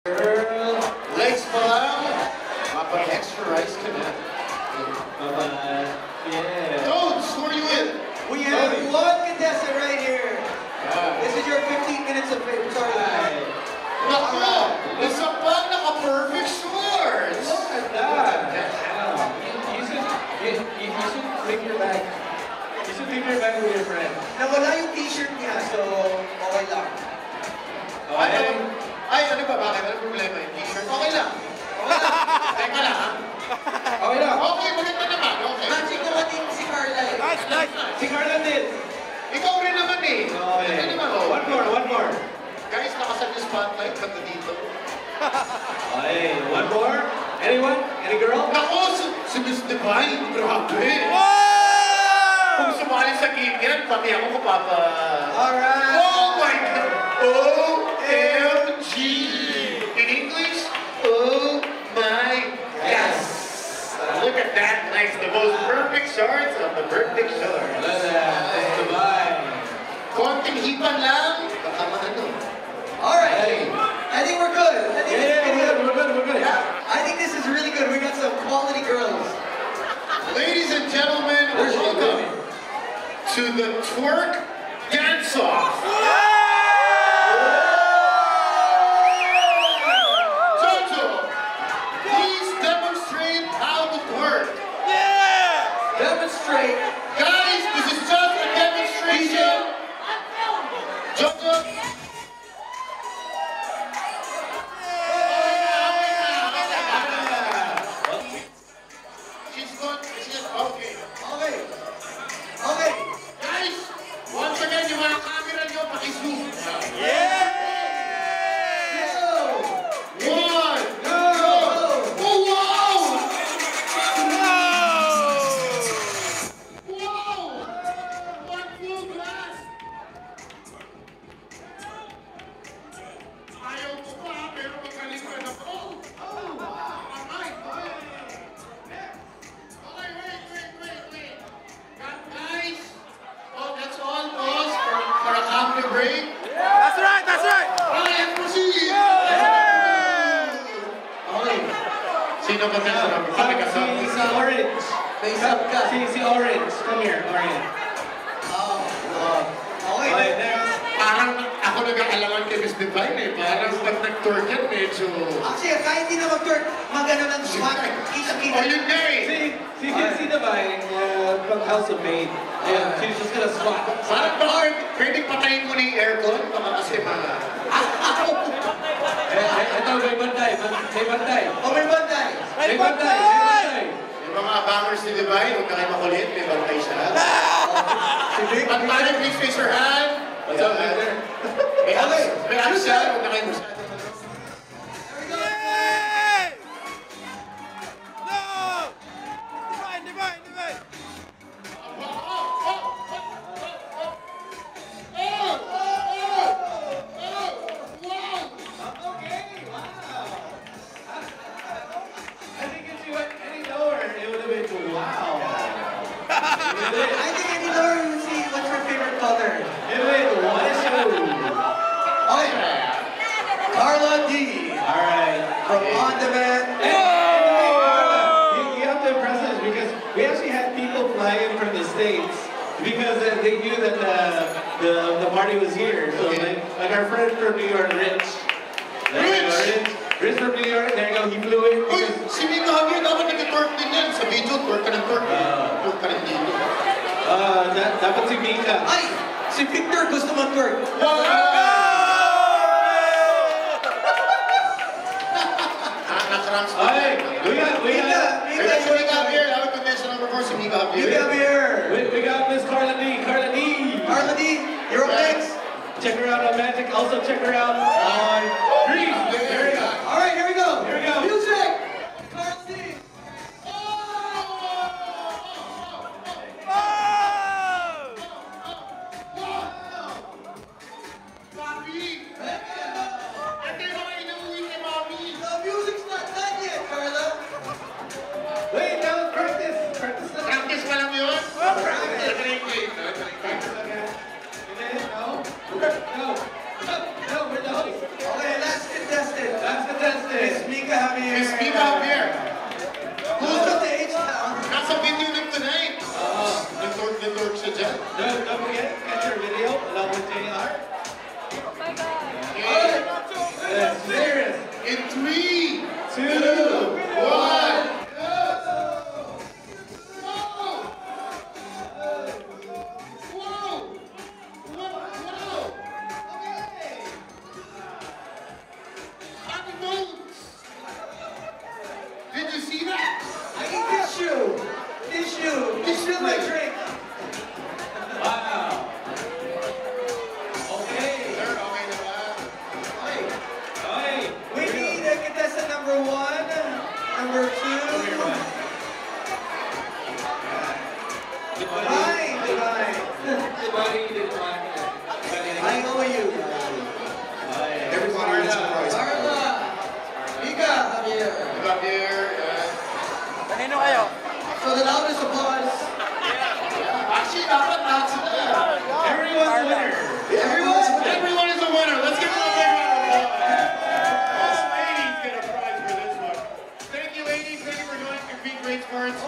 Girl, legs pa lang. Mapa-extra rice ka na. Bye-bye. Yeah. Toads, who are you with? We have one contestant right here. This is your 15 minutes of fame. Sorry. Naku! Isa pa naka-perfect shorts! Look at that. You should bring your bag. You should bring your bag with your friend. Nawala yung t-shirt niya, so okay lang. Ay, ano ba? Bakit? Ano problema yung t-shirt? Okay lang. Okay lang. Teka lang, ha? Okay lang. Okay, maganda naman. Okay. Matching naman din si Carla eh. Nice. Si Carla din. Ikaw rin naman eh. Okay. Ano naman? Oh. One more. Guys, nakasan yung spotlight. Kanta dito. Okay, one more. Anyone? Any girl? Naku, si Miss Divine. Grabe. Wow! Kung sumali sa game yan, pati ako kapapa. Alright. Oh my God! OMG! In English, oh my yes! Look at that, nice. The most perfect shorts of the perfect shorts. Look at that. Goodbye. Konting hipan lang, baka maano. Alright. I think we're good. We're good. I think this is really good. We got some quality girls. Ladies and gentlemen, welcome to the twerk dance-off. Jojo, please demonstrate how to twerk. Demonstrate. Guys, this is just a demonstration. Jojo. Okay. Guys, once again, yung mga camera nyo, paki-zoom. One, go! Oh, wow! Wow! One full glass! Ayaw ko pa, pero magaling ka na. Oh! Alright! Okay, wait. Guys, that's all, boss, for a camera break. That's right. Okay, let's proceed. Okay. Sino ba tayo? Si Orange. May sub ka. Si Orange. Come here, Orange. Okay. Okay, next. Parang ako nag-aalaman kay Miss Divine eh. Parang pag nag-tour yan, medyo... Actually, kahit hindi na mag-twerk, magano lang swag. Kita-kita. Oh, yun nga eh. Si Divine, from House of Maid. Yeah, she's just gonna swat. Parang baka pwedeng patayin mo na yung aircon. Baka kasi mga... Ito, may bantay. Oh, may bantay. May bantay. Yung mga bangers ni Divine, huwag na kayo makulit. May bantay siya. Si Vic. Pag-panic, please face your hand. What's up, Victor? May abs siya. Huwag na kayo masyado. Yay! No! Divine. I think if you went any lower, it would have been wow. I think any lower you would see what's your favorite color. It would have been one shoe. Okay. Carla D. Alright. From On Demand. You have to impress us because we actually had people fly in from the States because they knew that the party was here. So like our friend from New York, Rich. Rich from New York, there you go, he flew in. Uy, si Mika Javier dapat nag-twerk din yan. Sa video, twerk ka ng twerk. Twerk ka rin dito. Dapat si Mika. Ay! Si Victor gusto mag-twerk. Nakarams pa. Hey, we got Mika Javier. Dapat convention number 4 si Mika Javier. You come here. we got Miss Carla D. Carla D, you're up next. Check her out on Magic. Also check her out on Grease. There you go. All right, here we go. Here we go. Music. Carla D. The music's not done yet, Carla. Wait, that was practice. Practice pa lang yun? Practice. No, we're the host. Okay, last Mika Javier. Miss Mika Javier. Who's up to H-Town? Nasa video na tonight. Nag-dork siya dyan. Don't forget, catch your video along with JR. Yes, serious. In 3, 2, 1. Did you see that? I need tissue. Tissue. Tissue my drink. Wow. Okay. Sir, okay na ba? Okay. We need a contestant number 1, number 2. Divine. I owe you. Everybody needs a prize. Carla. Mika Javier. You got there. Kanino kayo? So the loudest applause. Actually, dapat lahat sila. Everyone's a winner. Everyone is a winner. Let's give them a big round of applause. Us ladies get a prize for this one. Thank you, ladies. Thank you for joining Compete Great Sports.